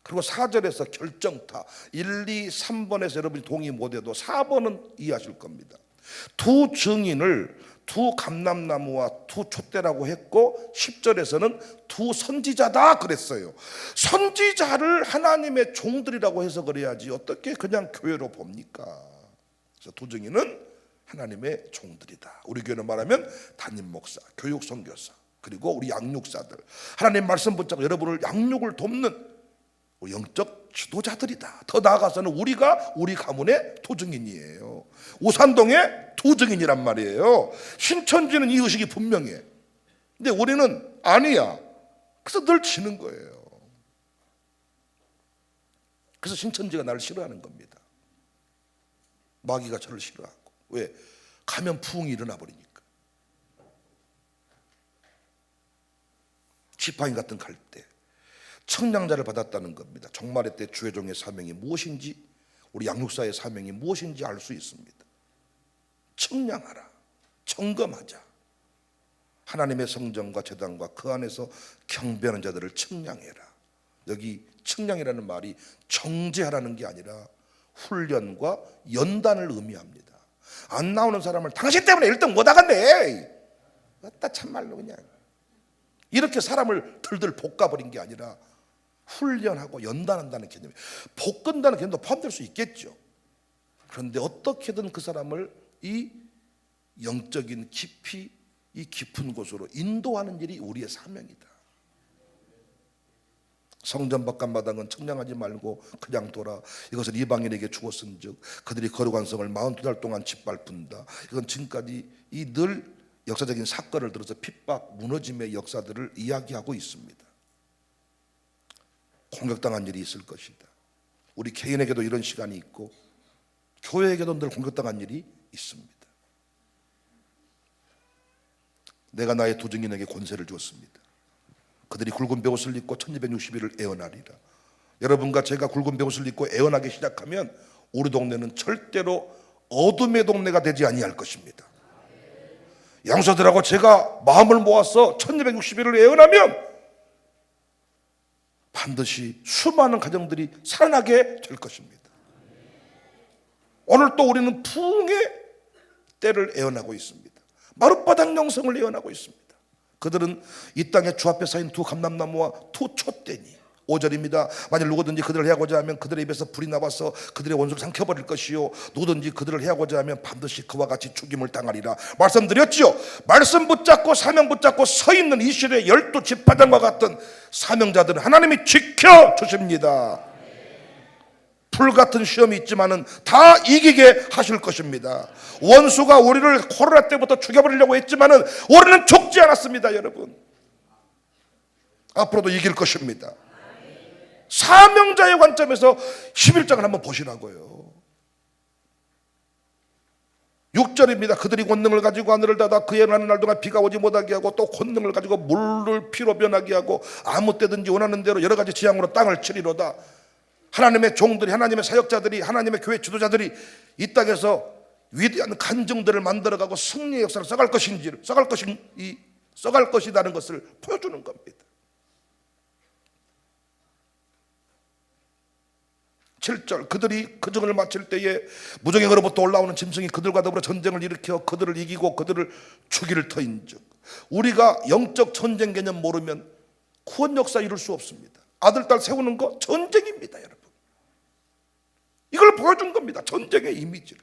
그리고 4절에서 결정타 1, 2, 3번에서 여러분이 동의 못해도 4번은 이해하실 겁니다. 두 증인을 두 감람나무와 두 촛대라고 했고 10절에서는 두 선지자다 그랬어요. 선지자를 하나님의 종들이라고 해석을 해야지 어떻게 그냥 교회로 봅니까? 그래서 두 증인은 하나님의 종들이다. 우리 교회는 말하면 담임 목사, 교육 선교사, 그리고 우리 양육사들, 하나님 말씀 붙잡고 여러분을 양육을 돕는 영적 지도자들이다. 더 나아가서는 우리가 우리 가문의 도증인이에요. 오산동의 도증인이란 말이에요. 신천지는 이 의식이 분명해. 근데 우리는 아니야. 그래서 늘 지는 거예요. 그래서 신천지가 나를 싫어하는 겁니다. 마귀가 저를 싫어하고. 왜? 가면 부흥이 일어나 버리니까. 지팡이 같은 갈대, 청량자를 받았다는 겁니다. 종말의 때 주의 종의 사명이 무엇인지, 우리 양육사의 사명이 무엇인지 알 수 있습니다. 청량하라, 점검하자. 하나님의 성전과 제단과 그 안에서 경배하는 자들을 청량해라. 여기 청량이라는 말이 정죄하라는 게 아니라 훈련과 연단을 의미합니다. 안 나오는 사람을 당신 때문에 1등 못 하겠네, 맞다 참말로 그냥 이렇게 사람을 들들 볶아버린 게 아니라 훈련하고 연단한다는 개념이, 볶은다는 개념도 포함될 수 있겠죠. 그런데 어떻게든 그 사람을 이 영적인 깊이, 이 깊은 곳으로 인도하는 일이 우리의 사명이다. 성전 밖간마당은 청량하지 말고 그냥 둬라. 이것을 이방인에게 주었은즉 그들이 거룩한 성을 42달 동안 짓밟는다. 이건 지금까지 이 늘 역사적인 사건을 들어서 핍박, 무너짐의 역사들을 이야기하고 있습니다. 공격당한 일이 있을 것이다. 우리 개인에게도 이런 시간이 있고 교회에게도 늘 공격당한 일이 있습니다. 내가 나의 도증인에게 권세를 주었습니다. 그들이 굵은 베옷을 입고 1260일을 애원하리라. 여러분과 제가 굵은 베옷을 입고 애원하기 시작하면 우리 동네는 절대로 어둠의 동네가 되지 아니할 것입니다. 양서들하고 제가 마음을 모아서 1260일을 애원하면 반드시 수많은 가정들이 살아나게 될 것입니다. 오늘 또 우리는 부흥의 때를 애원하고 있습니다. 마룻바닥 영성을 애원하고 있습니다. 그들은 이 땅에 주 앞에 쌓인 두 감람나무와 두 촛대니 5절입니다. 만일 누구든지 그들을 해하고자 하면 그들의 입에서 불이 나와서 그들의 원수를 삼켜버릴 것이요 누구든지 그들을 해하고자 하면 반드시 그와 같이 죽임을 당하리라. 말씀드렸지요. 말씀 붙잡고 사명 붙잡고 서 있는 이 시대의 12지파장과 같은 사명자들은 하나님이 지켜주십니다. 불같은 시험이 있지만은 다 이기게 하실 것입니다. 원수가 우리를 코로나 때부터 죽여버리려고 했지만은 우리는 죽지 않았습니다. 여러분, 앞으로도 이길 것입니다. 사명자의 관점에서 11장을 한번 보시라고요. 6절입니다. 그들이 권능을 가지고 하늘을 닫아 그의 나는 날 동안 비가 오지 못하게 하고 또 권능을 가지고 물을 피로 변하게 하고 아무 때든지 원하는 대로 여러 가지 지향으로 땅을 치리로다. 하나님의 종들이, 하나님의 사역자들이, 하나님의 교회 지도자들이 이 땅에서 위대한 간증들을 만들어가고 승리의 역사를 써갈 것이라는 것을 보여주는 겁니다. 7절 그들이 그 정을 마칠 때에 무정에게로부터 올라오는 짐승이 그들과 더불어 전쟁을 일으켜 그들을 이기고 그들을 죽일 터인즉. 우리가 영적 전쟁 개념 모르면 구원 역사 이룰 수 없습니다. 아들 딸 세우는 거 전쟁입니다. 여러분, 이걸 보여준 겁니다. 전쟁의 이미지를.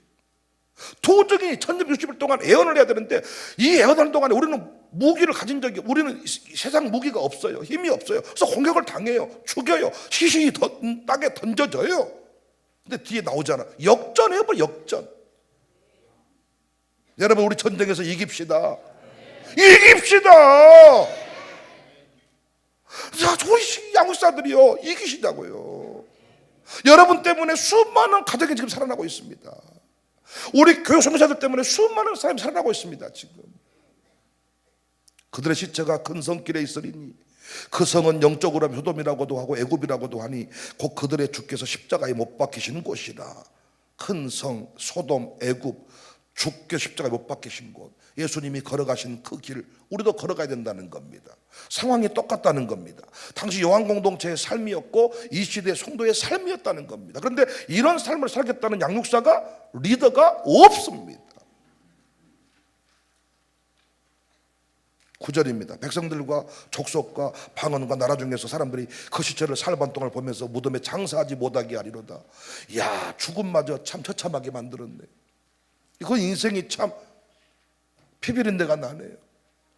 도적이 1260일 동안 애원을 해야 되는데 이 애원하는 동안에 우리는 무기를 가진 적이, 우리는 세상 무기가 없어요. 힘이 없어요. 그래서 공격을 당해요. 죽여요. 시신이 땅에 던져져요. 근데 뒤에 나오잖아. 역전해버려. 역전. 여러분, 우리 전쟁에서 이깁시다. 이깁시다. 자, 우리 양육사들이요, 이기시다고요. 여러분 때문에 수많은 가정이 지금 살아나고 있습니다. 우리 교육 선교사들 때문에 수많은 사람이 살아나고 있습니다. 지금 그들의 시체가 큰 성길에 있으리니 그 성은 영적으로 하면 소돔이라고도 하고 애굽이라고도 하니 곧 그들의 주께서 십자가에 못 박히시는 곳이라. 큰 성 소돔 애굽, 주께 십자가에 못 박히신 곳, 예수님이 걸어가신 그 길 우리도 걸어가야 된다는 겁니다. 상황이 똑같다는 겁니다. 당시 요한 공동체의 삶이었고 이 시대의 성도의 삶이었다는 겁니다. 그런데 이런 삶을 살겠다는 양육사가, 리더가 없습니다. 9절입니다. 백성들과 족속과 방언과 나라 중에서 사람들이 그 시체를 사흘반 동안 보면서 무덤에 장사하지 못하게 하리로다. 야, 죽음마저 참 처참하게 만들었네. 그 인생이 참 피비린내가 나네요.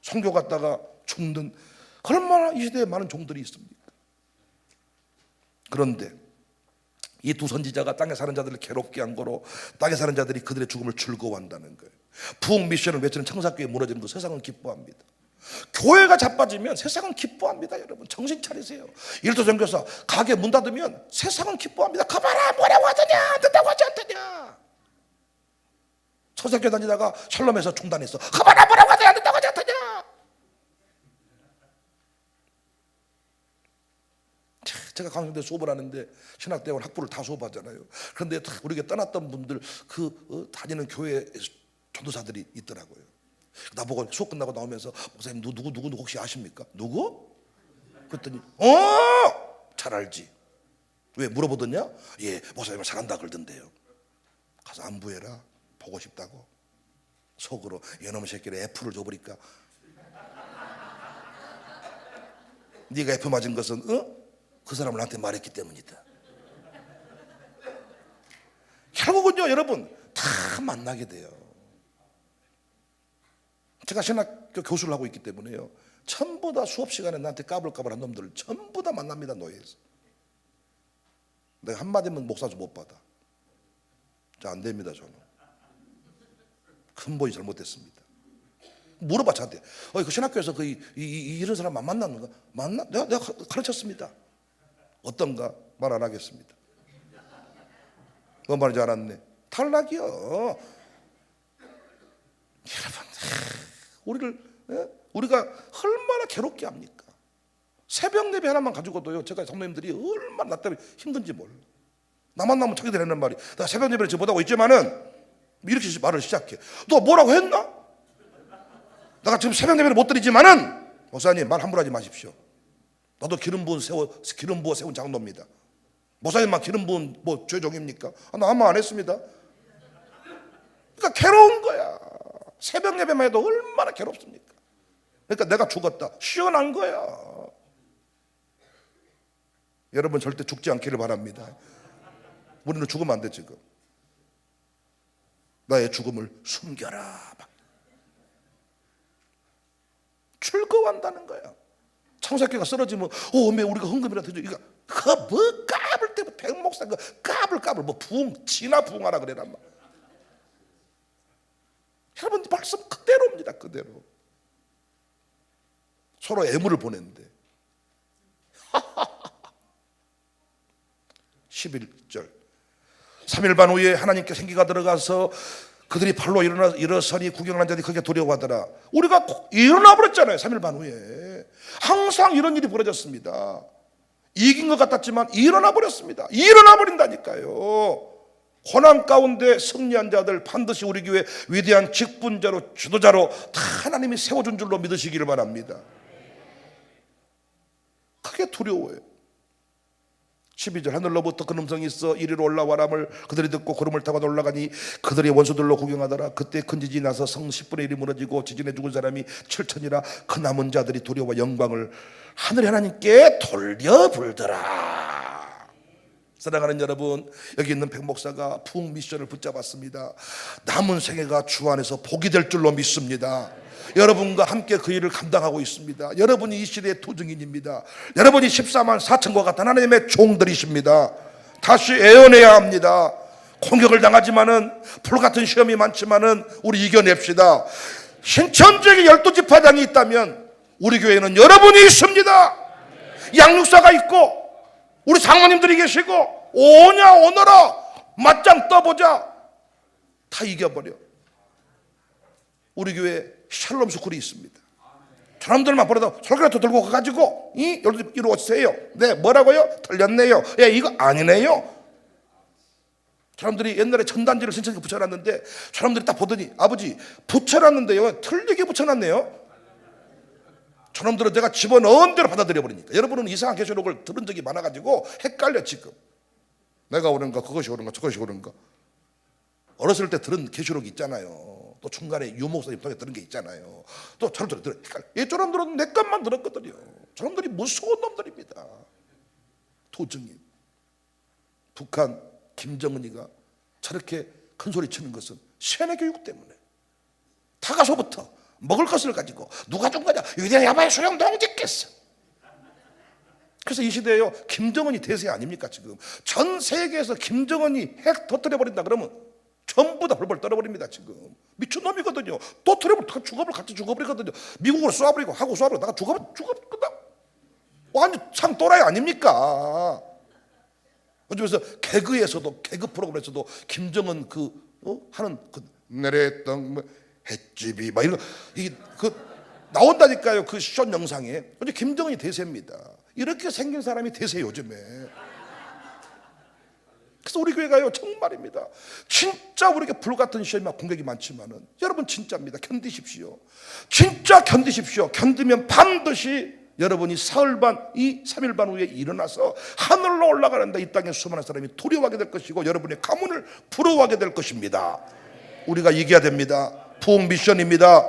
선교 갔다가 죽는 얼마나 이 시대에 많은 종들이 있습니까? 그런데 이 두 선지자가 땅에 사는 자들을 괴롭게 한 거로 땅에 사는 자들이 그들의 죽음을 즐거워한다는 거예요. 부흥 미션을 외치는 청사교회 무너지는 거 세상은 기뻐합니다. 교회가 자빠지면 세상은 기뻐합니다. 여러분 정신 차리세요. 일도 선교사 가게 문 닫으면 세상은 기뻐합니다. 가봐라 뭐라고 하더냐 안 된다고 하지 않더냐. 청사교회 다니다가 샬롬에서 중단했어. 가봐라 뭐라고 하더냐 안 된다고 하지 않더냐. 제가 강릉대 수업을 하는데 신학대원 학부를 다 수업하잖아요. 그런데 우리가 떠났던 분들 다니는 교회 전도사들이 있더라고요. 나보고 수업 끝나고 나오면서 목사님 누구 혹시 아십니까? 누구? 그랬더니 잘 알지. 왜 물어보더냐? 예, 목사님을 잘한다 그러던데요. 가서 안부해라. 보고 싶다고. 속으로 이놈의 새끼를 F를 줘버릴까. 네가 F 맞은 것은 그 사람을 나한테 말했기 때문이다. 결국은요 여러분 다 만나게 돼요. 제가 신학교 교수를 하고 있기 때문에요 전부 다 수업 시간에 나한테 까불까불한 놈들을 전부 다 만납니다. 노예에서. 내가 한마디면 목사도 못 받아. 자, 안 됩니다. 저는 근본이 잘못됐습니다. 물어봐 저한테. 그 신학교에서 이런 사람 안 만났는가? 내가 가르쳤습니다. 어떤가? 말 안 하겠습니다. 뭔 말인지 알았네. 탈락이요. 여러분 우리가 얼마나 괴롭게 합니까? 새벽 예배 하나만 가지고도요 제가 성도님들이 얼마나 나 때문에 힘든지 몰라. 나만 나면 자기들 하는 말이 내가 새벽 예배를 지금 못하고 있지만은 이렇게 말을 시작해. 너 뭐라고 했나? 내가 지금 새벽 예배를 못 드리지만은 목사님 말 함부로 하지 마십시오. 나도 기름 부어 세운 장로입니다. 목사님만 기름 부은 죄종입니까? 나 아무 안 했습니다. 그러니까 괴로운 거야. 새벽 예배만 해도 얼마나 괴롭습니까? 그러니까 내가 죽었다. 시원한 거야. 여러분 절대 죽지 않기를 바랍니다. 우리는 죽으면 안 돼. 지금 나의 죽음을 숨겨라. 즐거워한다는 거야. 창세기가 쓰러지면 왜 우리가 헌금이라도 해줘. 이거 뭐 까불 때 백목사 까불 뭐 지나 부흥하라 그래란 말. 여러분 말씀 그대로입니다. 그대로. 서로 애물을 보냈는데 11절 3일 반 후에 하나님께 생기가 들어가서 그들이 발로 일어서니 구경하는 자들이 크게 두려워하더라. 우리가 일어나 버렸잖아요. 3일 반 후에 항상 이런 일이 벌어졌습니다. 이긴 것 같았지만 일어나 버렸습니다. 일어나 버린다니까요. 고난 가운데 승리한 자들 반드시 우리 교회 위대한 직분자로 지도자로 다 하나님이 세워준 줄로 믿으시기를 바랍니다. 크게 두려워해요. 12절 하늘로부터 큰 음성이 있어 이리로 올라와람을 그들이 듣고 구름을 타고 올라가니 그들의 원수들로 구경하더라. 그때 큰 지진이 나서 성 10분의 1이 무너지고 지진에 죽은 사람이 7천이라 그 남은 자들이 두려워 영광을 하늘의 하나님께 돌려불더라. 사랑하는 여러분, 여기 있는 백 목사가 부흥 미션을 붙잡았습니다. 남은 생애가 주 안에서 복이 될 줄로 믿습니다. 여러분과 함께 그 일을 감당하고 있습니다. 여러분이 이 시대의 도증인입니다. 여러분이 14만 4천과 같은 하나님의 종들이십니다. 다시 애원해야 합니다. 공격을 당하지만은 불같은 시험이 많지만은 우리 이겨냅시다. 신천지에 12지파장이 있다면 우리 교회에는 여러분이 있습니다. 양육사가 있고 우리 장모님들이 계시고 오냐 오너라 맞짱 떠보자 다 이겨버려. 우리 교회에 샬롬 스쿨이 있습니다. 사람들만 보려도 설교라도 들고 가가지고 이리 오세요. 네 뭐라고요? 틀렸네요. 예 이거 아니네요. 사람들이 옛날에 전단지를 신천지에 붙여놨는데 사람들이 딱 보더니 아버지 붙여놨는데요 틀리게 붙여놨네요. 저놈들은 내가 집어넣은 대로 받아들여 버리니까. 여러분은 이상한 계시록을 들은 적이 많아가지고 헷갈려 지금. 내가 옳은가 그것이 옳은가 저것이 옳은가. 어렸을 때 들은 계시록이 있잖아요. 또 중간에 유목사님 통해 들은 게 있잖아요. 또 저놈들은 들어 헷갈려. 이 저놈들은 내 것만 들었거든요. 저놈들이 무서운 놈들입니다. 도증인. 북한 김정은이가 저렇게 큰 소리 치는 것은 세뇌 교육 때문에. 다가서부터 먹을 것을 가지고 누가 준 거냐, 위대한 야바이 소형 농지겠어. 그래서 이 시대에요, 김정은이 대세 아닙니까? 지금 전 세계에서 김정은이 핵 터뜨려 버린다 그러면 전부 다 벌벌 떨어버립니다. 지금 미친놈이거든요. 터뜨려버리면 다 죽어버려, 같이 죽어버리거든요. 미국으로 쏴버리고 하고 쏴버리고 나가 죽어버리거든. 완전 참 또라이 아닙니까? 그래서 개그에서도, 개그 프로그램에서도 김정은 하는 내랬던 뭐 횟집이 막 이런 이게 나온다니까요. 그 쇼 영상에. 근데 김정은이 대세입니다. 이렇게 생긴 사람이 대세 요즘에. 그래서 우리 교회가요, 정말입니다, 진짜 우리에게 불같은 시험이나 공격이 많지만은 여러분 진짜입니다. 견디십시오. 진짜 견디십시오. 견디면 반드시 여러분이 사흘반, 이 3일반 후에 일어나서 하늘로 올라가는데 이 땅에 수많은 사람이 두려워하게 될 것이고 여러분의 가문을 부러워하게 될 것입니다. 우리가 이겨야 됩니다. 부흥 미션입니다.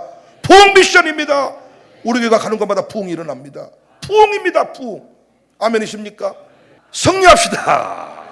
부흥 미션입니다. 우리 교회가 가는 곳마다 부흥이 일어납니다. 부흥입니다. 부흥. 아멘이십니까? 승리합시다.